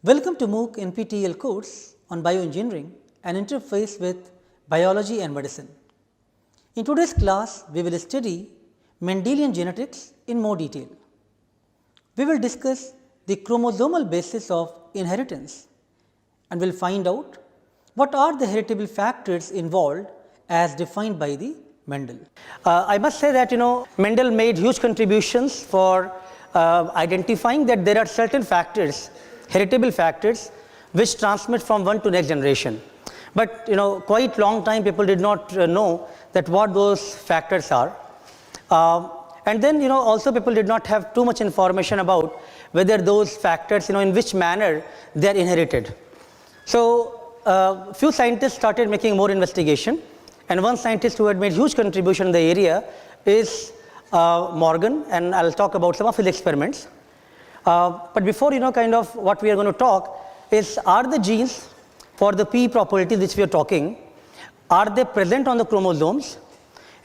Welcome to MOOC NPTEL course on Bioengineering, an interface with biology and medicine. In today's class, we will study Mendelian genetics in more detail. We will discuss the chromosomal basis of inheritance and will find out what are the heritable factors involved as defined by the Mendel. I must say that Mendel made huge contributions for identifying that there are certain factors, heritable factors, which transmit from one to next generation. But quite long time people did not know that what those factors are. And then also people did not have too much information about whether those factors in which manner they are inherited. So few scientists started making more investigation, and one scientist who had made huge contribution in the area is Morgan, and I'll talk about some of his experiments. But before what we are going to talk is, are the genes for the P properties which we are talking, are they present on the chromosomes,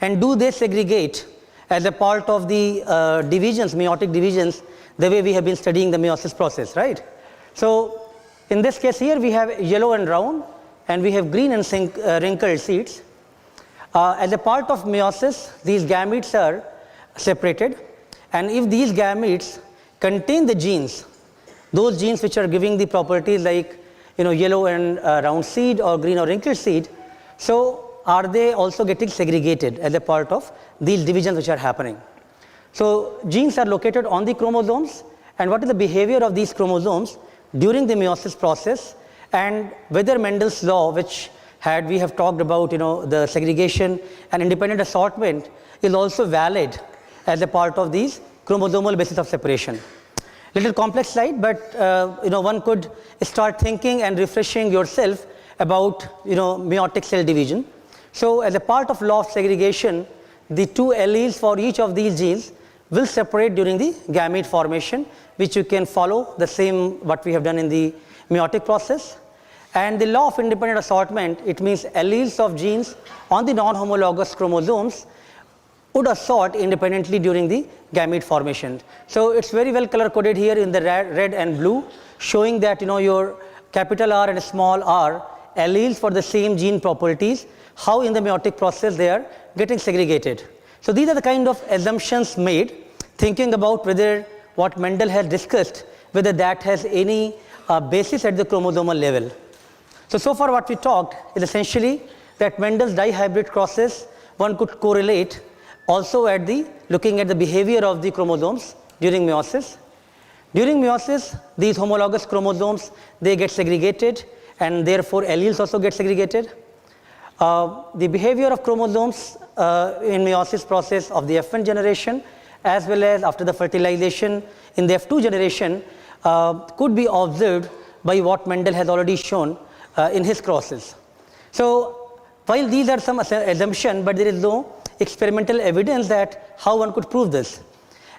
and do they segregate as a part of the divisions, meiotic divisions, the way we have been studying the meiosis process, right? So in this case here we have yellow and round, and we have green and wrinkled seeds. As a part of meiosis, these gametes are separated, and if these gametes contain the genes, those genes which are giving the properties like yellow and round seed or green or wrinkled seed, so are they also getting segregated as a part of these divisions which are happening? So genes are located on the chromosomes, and what is the behavior of these chromosomes during the meiosis process, and whether Mendel's law, which we have talked about the segregation and independent assortment, is also valid as a part of these chromosomal basis of separation. Little complex slide, but one could start thinking and refreshing yourself about meiotic cell division. So as a part of law of segregation, the two alleles for each of these genes will separate during the gamete formation, which you can follow the same what we have done in the meiotic process. And the law of independent assortment, it means alleles of genes on the non-homologous chromosomes would assort independently during the gamete formation. So it's very well color coded here in the red and blue, showing that your capital R and small r alleles for the same gene properties, how in the meiotic process they are getting segregated. So these are the kind of assumptions made, thinking about whether what Mendel has discussed, whether that has any basis at the chromosomal level. So far what we talked is essentially that Mendel's dihybrid crosses one could correlate also at looking at the behavior of the chromosomes during meiosis. During meiosis, these homologous chromosomes, they get segregated, and therefore alleles also get segregated. The behavior of chromosomes in meiosis process of the F1 generation, as well as after the fertilization in the F2 generation, could be observed by what Mendel has already shown in his crosses. So while these are some assumptions, but there is no experimental evidence that how one could prove this.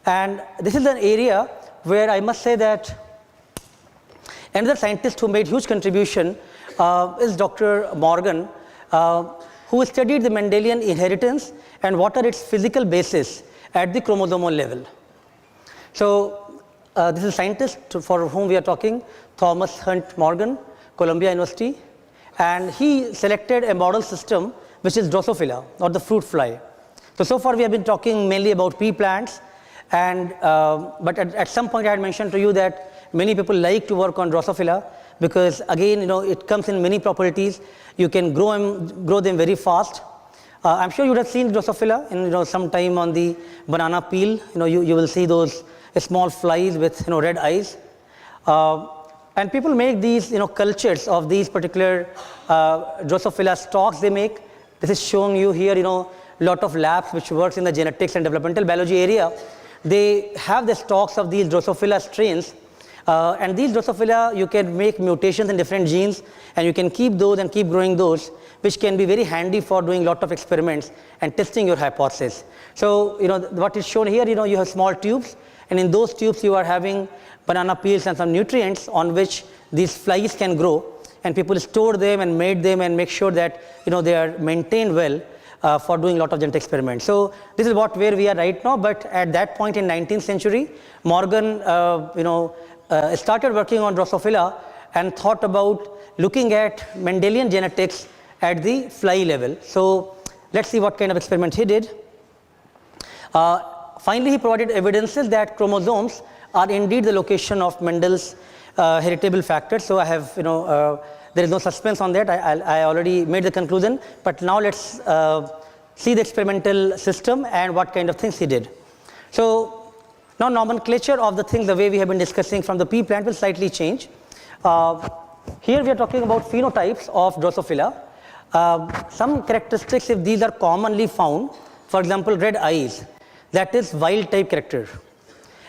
And this is an area where I must say that another scientist who made huge contribution is Dr. Morgan, who studied the Mendelian inheritance and what are its physical basis at the chromosomal level. So this is a scientist for whom we are talking, Thomas Hunt Morgan, Columbia University, and he selected a model system which is Drosophila, or the fruit fly. So far we have been talking mainly about pea plants, and but at some point I had mentioned to you that many people like to work on Drosophila because again it comes in many properties. You can grow them very fast. I'm sure you would have seen Drosophila in some time on the banana peel. You will see those small flies with red eyes. And people make these cultures of these particular Drosophila stalks they make. This is showing you here lot of labs which works in the genetics and developmental biology area. They have the stalks of these Drosophila strains, and these Drosophila you can make mutations in different genes, and you can keep those and keep growing those, which can be very handy for doing lot of experiments and testing your hypothesis. So what is shown here, you have small tubes, and in those tubes you are having banana peels and some nutrients on which these flies can grow, and people store them and mate them and make sure that they are maintained well for doing a lot of genetic experiments. So this is where we are right now, but at that point in 19th century, Morgan started working on Drosophila and thought about looking at Mendelian genetics at the fly level. So let's see what kind of experiment he did. Finally, he provided evidences that chromosomes are indeed the location of Mendel's heritable factors. So I have, there is no suspense on that. I already made the conclusion. But now let's see the experimental system and what kind of things he did. So now nomenclature of the things, the way we have been discussing from the pea plant will slightly change. Here we are talking about phenotypes of Drosophila. Some characteristics, if these are commonly found, for example, red eyes, that is wild type character.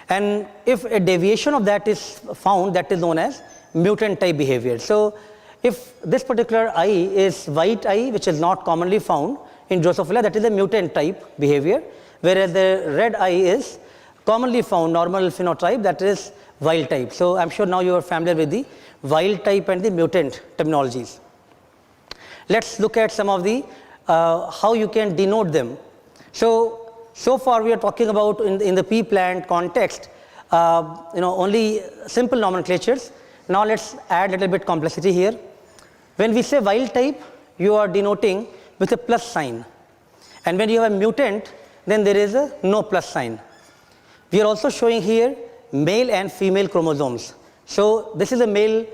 And if a deviation of that is found, that is known as mutant type behavior. So if this particular eye is white eye, which is not commonly found in Drosophila, that is a mutant type behavior, whereas the red eye is commonly found normal phenotype, that is wild type. So I'm sure now you are familiar with the wild type and the mutant terminologies. Let's look at some of the how you can denote them. So far we are talking about in the pea plant context, only simple nomenclatures. Now let's add a little bit complexity here. When we say wild type, you are denoting with a plus sign, and when you have a mutant, then there is a no plus sign. We are also showing here male and female chromosomes. So this is a male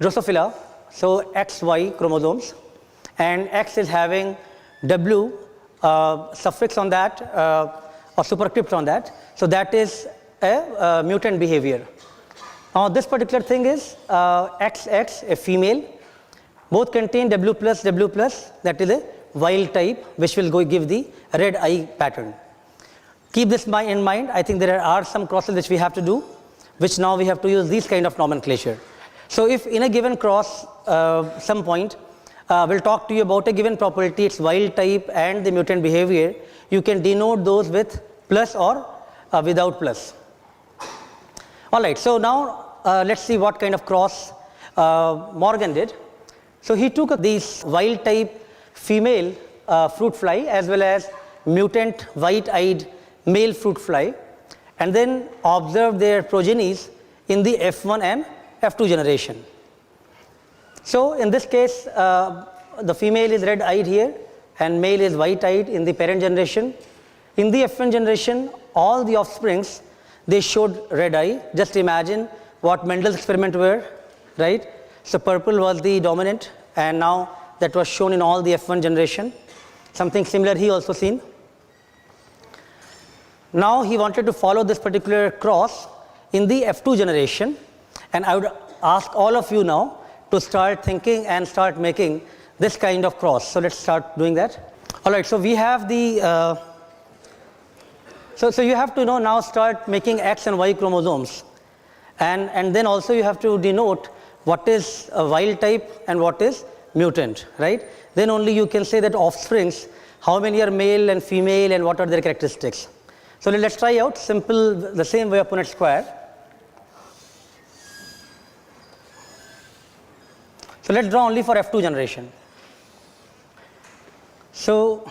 Drosophila, so XY chromosomes, and X is having W suffix on that or superscript on that. So that is a mutant behavior. Now this particular thing is XX, a female. Both contain W+, that is a wild type, which will give the red eye pattern. Keep this in mind. I think there are some crosses which we have to do, which now we have to use these kind of nomenclature. So if in a given cross, some point, we'll talk to you about a given property, its wild type and the mutant behavior, you can denote those with plus or without plus. All right, so now let's see what kind of cross Morgan did. So he took these wild type female fruit fly as well as mutant white-eyed male fruit fly, and then observed their progenies in the F1 and F2 generation. So in this case, the female is red-eyed here and male is white-eyed in the parent generation. In the F1 generation, all the offsprings, they showed red eye. Just imagine what Mendel's experiment were, right? So purple was the dominant, and now that was shown in all the F1 generation. Something similar he also seen. Now he wanted to follow this particular cross in the F2 generation, and I would ask all of you now to start thinking and start making this kind of cross. So let's start doing that. All right, so we have the, so you have to now start making X and Y chromosomes. And then also you have to denote what is a wild type and what is mutant, right? Then only you can say that offsprings, how many are male and female and what are their characteristics. So let's try out simple, the same way of Punnett square. So let's draw only for F2 generation. So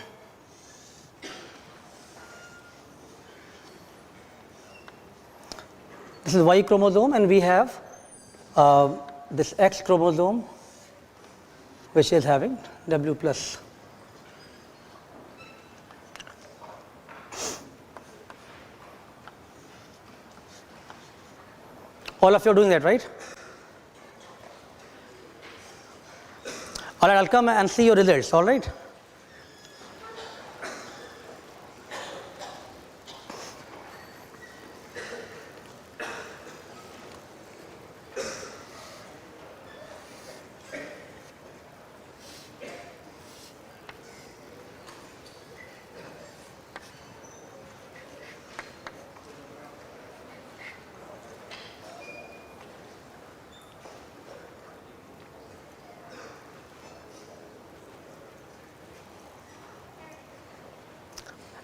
this is Y chromosome, and we have this X chromosome, which is having W+. All of you are doing that, right? All right, I'll come and see your results, all right?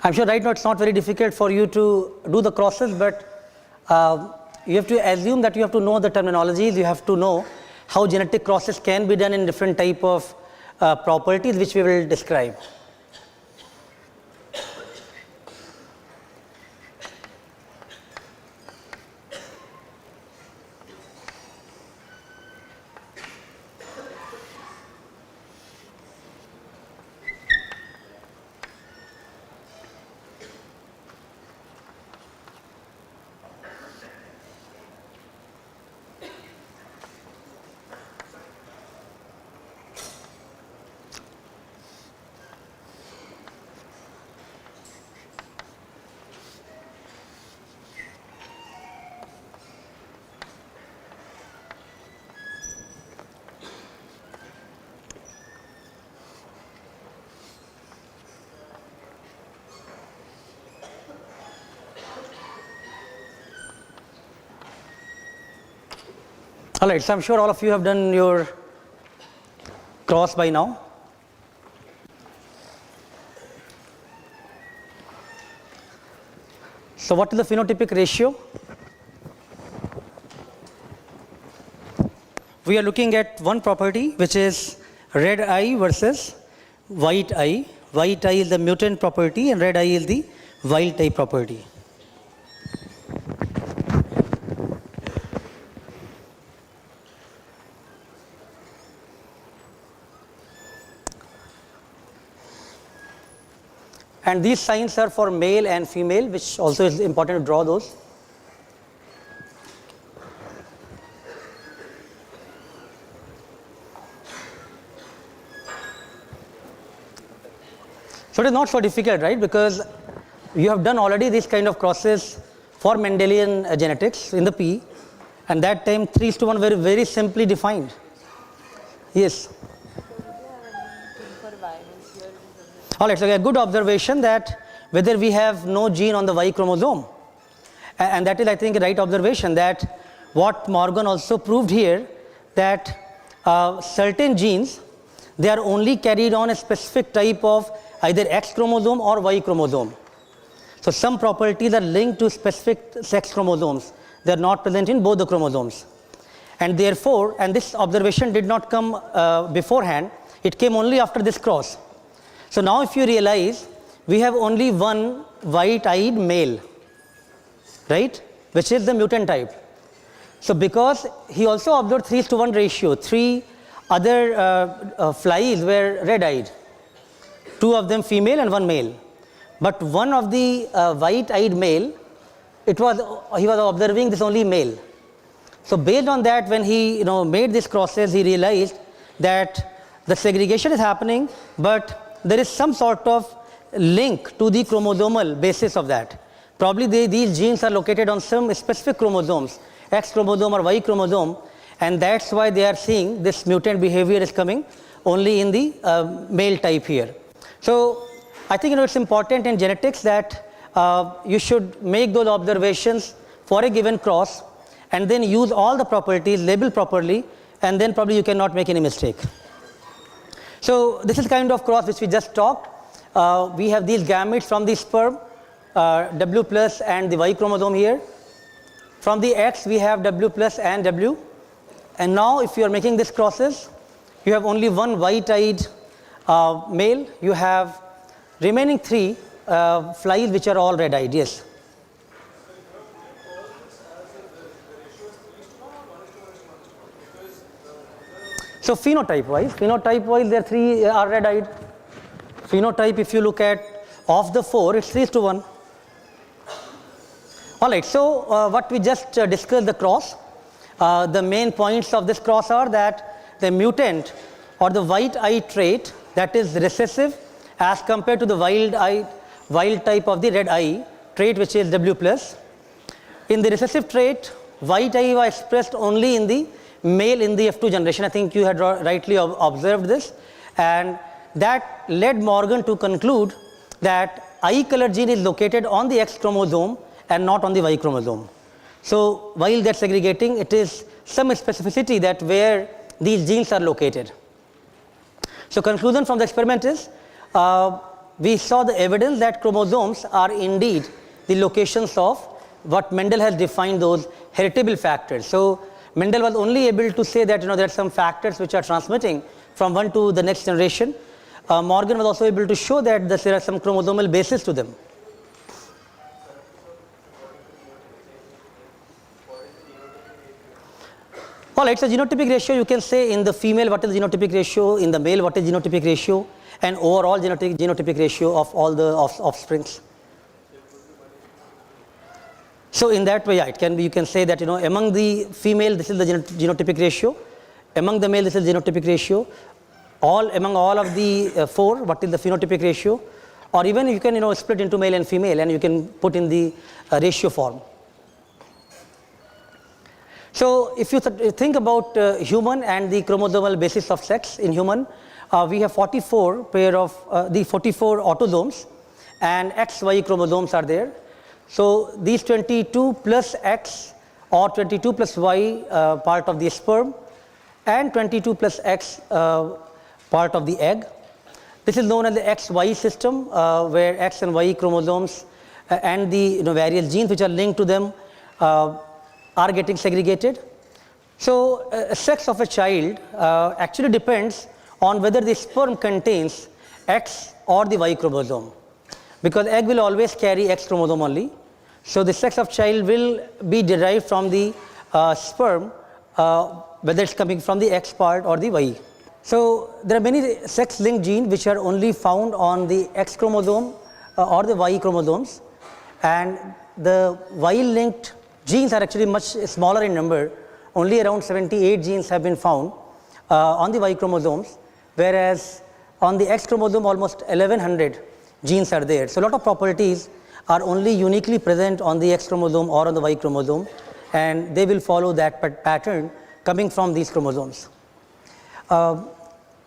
I'm sure right now it's not very difficult for you to do the crosses, but you have to assume that you have to know the terminologies, you have to know how genetic crosses can be done in different type of properties, which we will describe. All right, so I'm sure all of you have done your cross by now. So what is the phenotypic ratio? We are looking at one property, which is red eye versus white eye. White eye is the mutant property and red eye is the wild type property. And these signs are for male and female, which also is important to draw those. So it is not so difficult, right? Because you have done already this kind of crosses for Mendelian genetics in the P, and that time 3:1 were very simply defined. Yes. All right, so a good observation that whether we have no gene on the Y chromosome, and that is, I think, a right observation, that what Morgan also proved here, that certain genes, they are only carried on a specific type of either X chromosome or Y chromosome. So some properties are linked to specific sex chromosomes. They are not present in both the chromosomes. And therefore, and this observation did not come beforehand, it came only after this cross. So now if you realize, we have only one white-eyed male, right, which is the mutant type. So because he also observed 3:1 ratio, 3 other flies were red-eyed, 2 of them female and 1 male. But one of the white-eyed male, he was observing this only male. So based on that, when he made these crosses, he realized that the segregation is happening, but there is some sort of link to the chromosomal basis of that. Probably these genes are located on some specific chromosomes, X chromosome or Y chromosome, and that's why they are seeing this mutant behavior is coming only in the male type here. So I think it's important in genetics that you should make those observations for a given cross and then use all the properties, label properly, and then probably you cannot make any mistake. So this is kind of cross which we just talked. We have these gametes from the sperm, W plus and the Y chromosome here. From the X we have W plus and W. And now if you are making these crosses, you have only one white-eyed male. You have remaining 3 flies which are all red-eyed. Yes. So phenotype wise, there 3 are red-eyed. Phenotype, if you look at of the 4, it's 3:1. All right, so what we just discussed, the cross, the main points of this cross are that the mutant or the white eye trait, that is recessive as compared to the wild type of the red eye trait, which is W plus. In the recessive trait, white eye was expressed only in the male in the F2 generation. I think you had rightly observed this, and that led Morgan to conclude that eye color gene is located on the X chromosome and not on the Y chromosome. So while that's segregating, it is some specificity that where these genes are located. So conclusion from the experiment is, we saw the evidence that chromosomes are indeed the locations of what Mendel has defined those heritable factors. So Mendel was only able to say that there are some factors which are transmitting from one to the next generation. Morgan was also able to show that there are some chromosomal basis to them. All right, so genotypic ratio, you can say in the female what is the genotypic ratio, in the male what is genotypic ratio, and overall genotypic ratio of all the offsprings. So in that way, yeah, it can be, you can say that among the female this is the genotypic ratio, among the male this is genotypic ratio, among all of the 4 what is the phenotypic ratio, or even you can split into male and female and you can put in the ratio form. So if you think about human and the chromosomal basis of sex in human, we have 44 pair of the 44 autosomes and XY chromosomes are there. So these 22 plus X or 22 plus Y part of the sperm and 22 plus X part of the egg. This is known as the XY system, where X and Y chromosomes and the various genes which are linked to them are getting segregated. So, sex of a child actually depends on whether the sperm contains X or the Y chromosome, because egg will always carry X chromosome only. So, the sex of child will be derived from the sperm, whether it is coming from the X part or the Y. So, there are many sex linked genes which are only found on the X chromosome or the Y chromosomes, and the Y linked genes are actually much smaller in number. Only around 78 genes have been found on the Y chromosomes, whereas on the X chromosome almost 1100 genes are there. So, a lot of properties are only uniquely present on the X chromosome or on the Y chromosome, and they will follow that pattern coming from these chromosomes.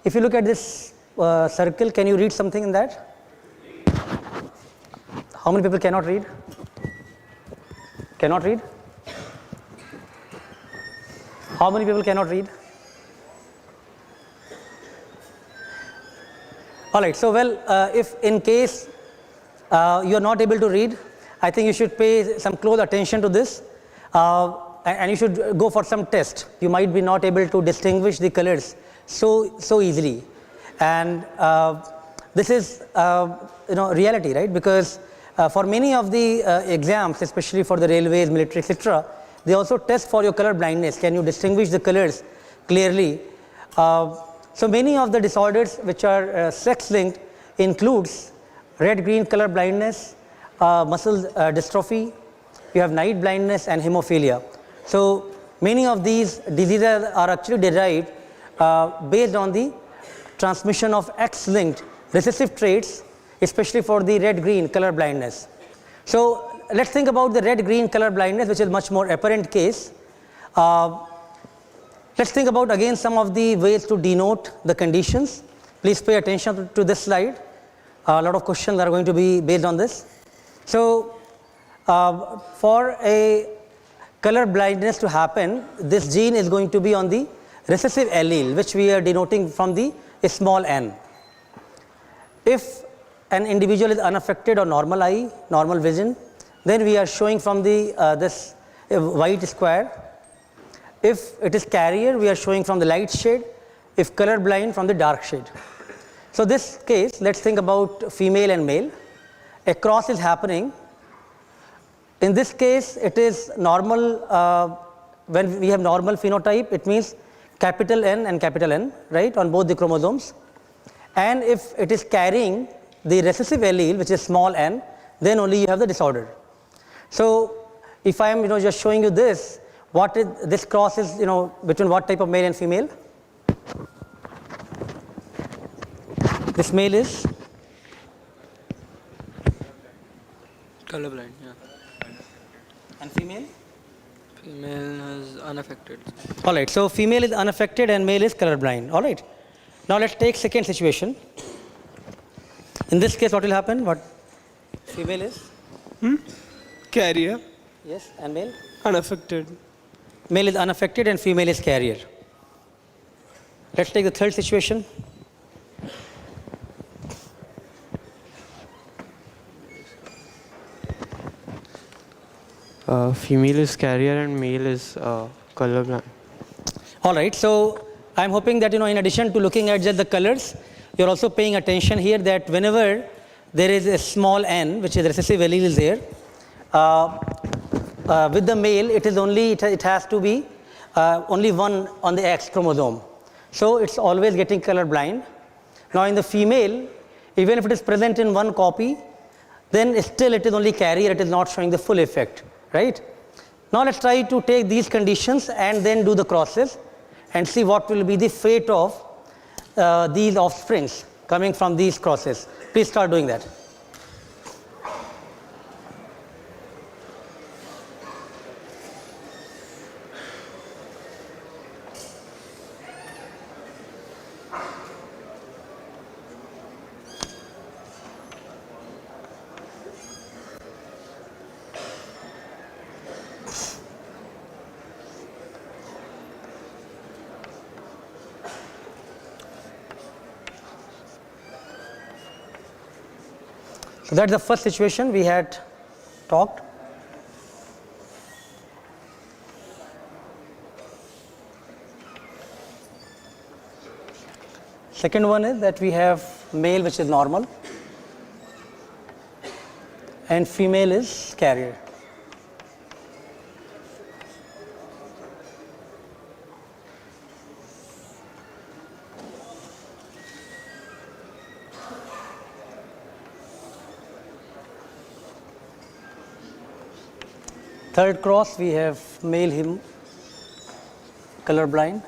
If you look at this circle, can you read something in that? How many people cannot read? Cannot read? How many people cannot read? All right. So, well, if in case you are not able to read, I think you should pay some close attention to this, and you should go for some test. You might be not able to distinguish the colors so easily, and this is reality, right? Because for many of the exams, especially for the railways, military, etc., they also test for your color blindness. Can you distinguish the colors clearly? So many of the disorders which are sex linked includes red green color blindness, muscle dystrophy, you have night blindness and hemophilia. So many of these diseases are actually derived based on the transmission of X linked recessive traits, especially for the red green color blindness. So let's think about the red green color blindness, which is much more apparent case. Let's think about again some of the ways to denote the conditions. Please pay attention to this slide. A lot of questions are going to be based on this. So for a color blindness to happen, this gene is going to be on the recessive allele, which we are denoting from the small n. If an individual is unaffected or normal eye, normal vision, then we are showing from the this white square. If it is carrier, we are showing from the light shade. If color blind, from the dark shade. So this case, let's think about female and male. A cross is happening. In this case, it is normal. When we have normal phenotype, it means capital N and capital N, right, on both the chromosomes. And if it is carrying the recessive allele, which is small n, then only you have the disorder. So if I am just showing you this, what is this cross is between what type of male and female? This male is colorblind, yeah. And female? Female is unaffected. All right. So female is unaffected and male is colorblind. All right. Now let's take second situation. In this case, what will happen? What female is? Carrier. Yes. And male? Unaffected. Male is unaffected and female is carrier. Let's take the third situation. Female is carrier and male is colorblind. All right. So I'm hoping that in addition to looking at just the colors, you're also paying attention here that whenever there is a small n, which is recessive allele is there, with the male, it is only it has to be only one on the X chromosome. So it's always getting colorblind. Now in the female, even if it is present in one copy, then still it is only carrier. It is not showing the full effect. Right? Now let's try to take these conditions and then do the crosses and see what will be the fate of these offsprings coming from these crosses. Please start doing that. So that's the first situation we had talked. Second one is that we have male which is normal and female is carrier. Third cross, we have male him colorblind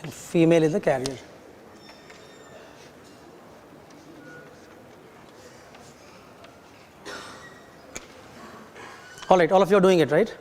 and female is the carrier. All right, all of you are doing it, right?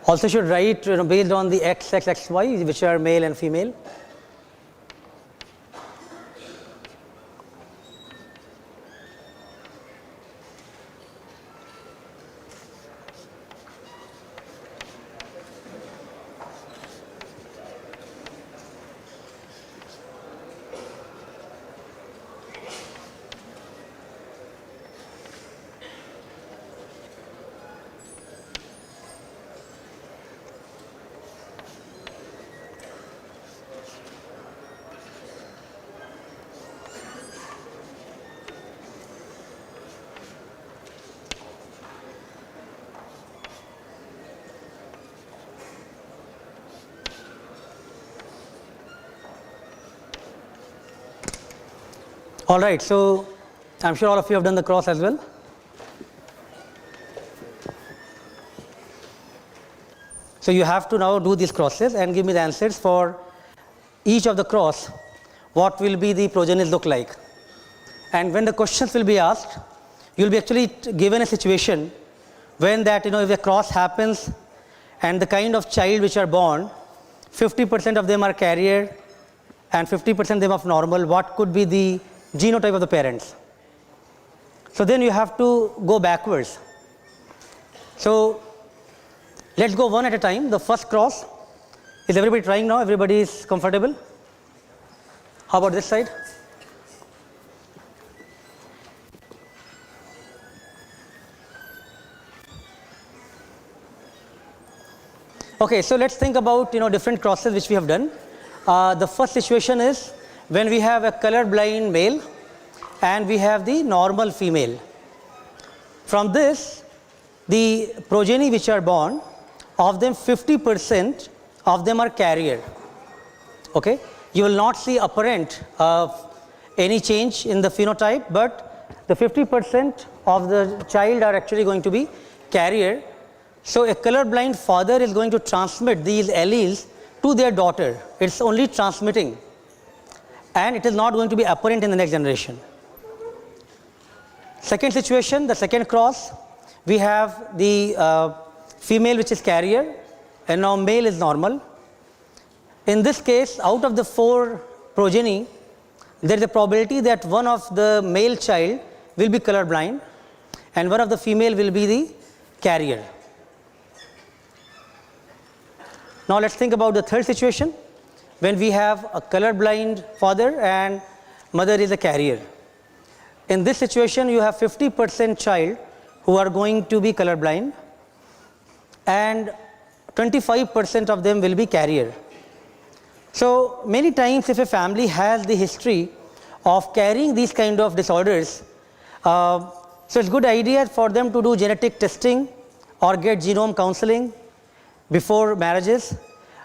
Also should write based on the X, X, X, Y, which are male and female. All right, so I'm sure all of you have done the cross as well. So you have to now do these crosses and give me the answers for each of the cross. What will be the progenies look like? And when the questions will be asked, you will be actually given a situation when that, if the cross happens and the kind of child which are born, 50% of them are carrier and 50% of them of normal, what could be the genotype of the parents? So then you have to go backwards. So let's go one at a time. The first cross, is everybody trying now? Everybody is comfortable? How about this side? Okay, so let's think about different crosses which we have done. The first situation is when we have a color-blind male and we have the normal female. From this, the progeny which are born, of them 50% of them are carrier. Okay, you will not see apparent any change in the phenotype, but the 50% of the child are actually going to be carrier. So a color-blind father is going to transmit these alleles to their daughter. It's only transmitting, and it is not going to be apparent in the next generation. Second situation, the second cross, we have the female which is carrier and now male is normal. In this case, out of the 4 progeny, there is a probability that one of the male child will be color blind and one of the female will be the carrier. Now let's think about the third situation when we have a color blind father and mother is a carrier. In this situation, you have 50% child who are going to be color blind and 25% of them will be carrier. So many times if a family has the history of carrying these kind of disorders, so it's good idea for them to do genetic testing or get genome counseling before marriages,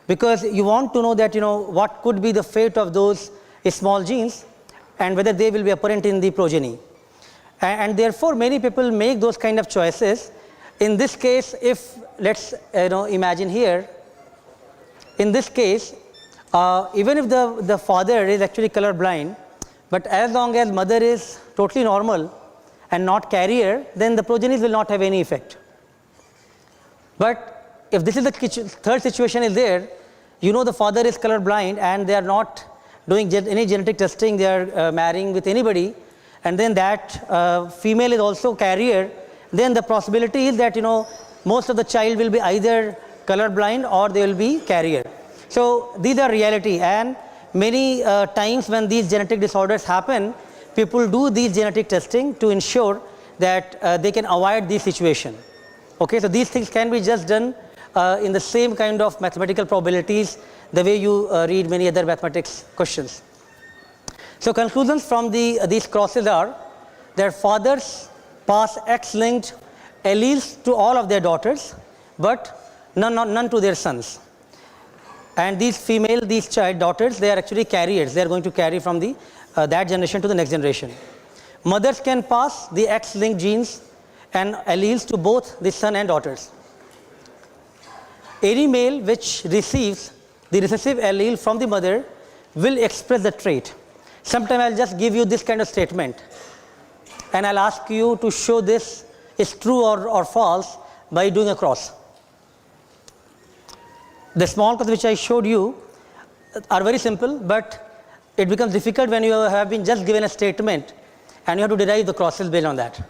because you want to know that what could be the fate of those small genes and whether they will be apparent in the progeny. And therefore, many people make those kind of choices. In this case, if let's imagine here, in this case, even if the father is actually color blind, but as long as mother is totally normal and not carrier, then the progeny will not have any effect. But if this is the third situation is there, the father is color blind and they are not doing any genetic testing, they are marrying with anybody, and then that female is also carrier, then the possibility is that most of the child will be either color blind or they will be carrier. So these are reality, and many times when these genetic disorders happen, people do these genetic testing to ensure that they can avoid this situation. Okay, so these things can be just done in the same kind of mathematical probabilities the way you read many other mathematics questions. So conclusions from these crosses are their fathers pass X-linked alleles to all of their daughters, but none to their sons. And these child daughters, they are actually carriers. They are going to carry from that generation to the next generation. Mothers can pass the X-linked genes and alleles to both the son and daughters. Any male which receives the recessive allele from the mother will express the trait. Sometime I'll just give you this kind of statement, and I'll ask you to show this is true or false by doing a cross. The small cross which I showed you are very simple, but it becomes difficult when you have been just given a statement and you have to derive the crosses based on that.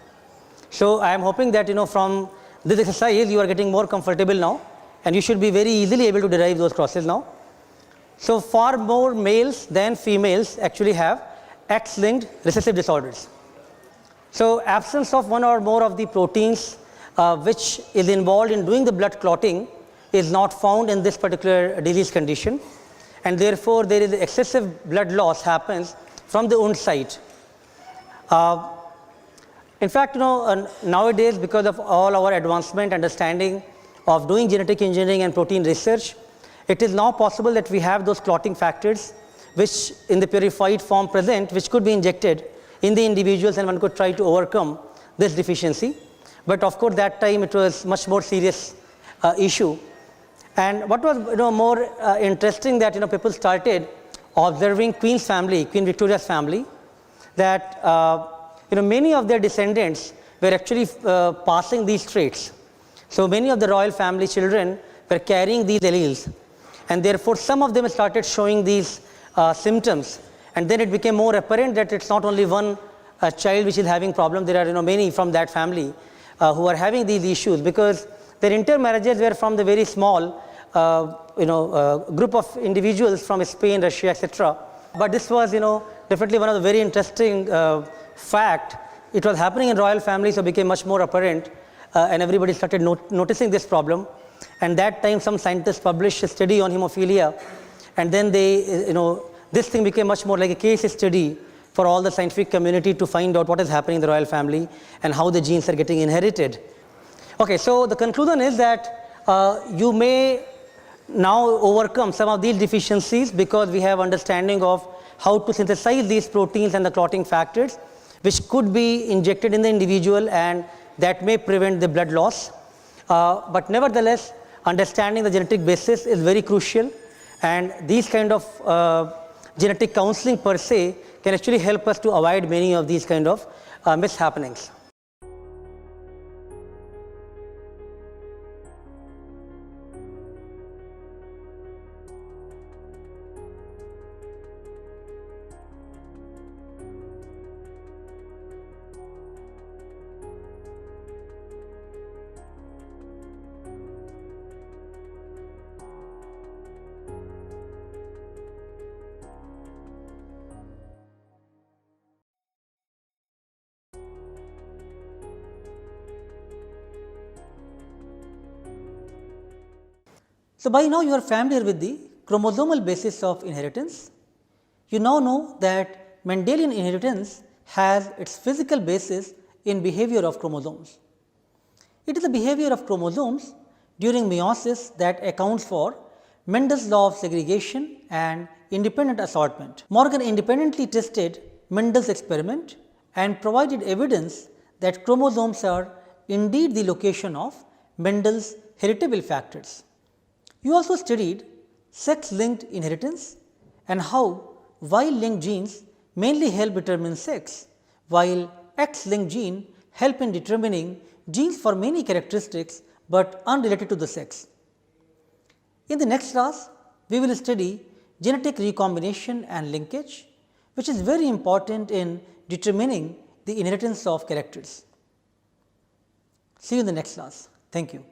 So I am hoping that from this exercise you are getting more comfortable now, and you should be very easily able to derive those crosses now. So far more males than females actually have X-linked recessive disorders. So absence of one or more of the proteins which is involved in doing the blood clotting is not found in this particular disease condition, and therefore there is excessive blood loss happens from the wound site. In fact, nowadays, because of all our advancement understanding of doing genetic engineering and protein research, it is now possible that we have those clotting factors which in the purified form present, which could be injected in the individuals, and one could try to overcome this deficiency. But of course that time it was much more serious issue. And what was more interesting, that people started observing Queen Victoria's family, that many of their descendants were actually passing these traits. So many of the royal family children were carrying these alleles, and therefore some of them started showing these symptoms, and then it became more apparent that it's not only one child which is having problem. There are many from that family who are having these issues, because their intermarriages were from the very small group of individuals from Spain, Russia, etc. But this was definitely one of the very interesting fact. It was happening in royal families, so became much more apparent, and everybody started noticing this problem. And that time some scientists published a study on hemophilia, and then they this thing became much more like a case study for all the scientific community to find out what is happening in the royal family and how the genes are getting inherited. Okay, so the conclusion is that you may now overcome some of these deficiencies because we have understanding of how to synthesize these proteins and the clotting factors, which could be injected in the individual, and that may prevent the blood loss. But nevertheless, understanding the genetic basis is very crucial, and these kind of genetic counseling per se can actually help us to avoid many of these kind of mishappenings. So by now you are familiar with the chromosomal basis of inheritance. You now know that Mendelian inheritance has its physical basis in behavior of chromosomes. It is the behavior of chromosomes during meiosis that accounts for Mendel's law of segregation and independent assortment. Morgan independently tested Mendel's experiment and provided evidence that chromosomes are indeed the location of Mendel's heritable factors. You also studied sex-linked inheritance and how Y-linked genes mainly help determine sex, while X-linked genes help in determining genes for many characteristics, but unrelated to the sex. In the next class, we will study genetic recombination and linkage, which is very important in determining the inheritance of characters. See you in the next class. Thank you.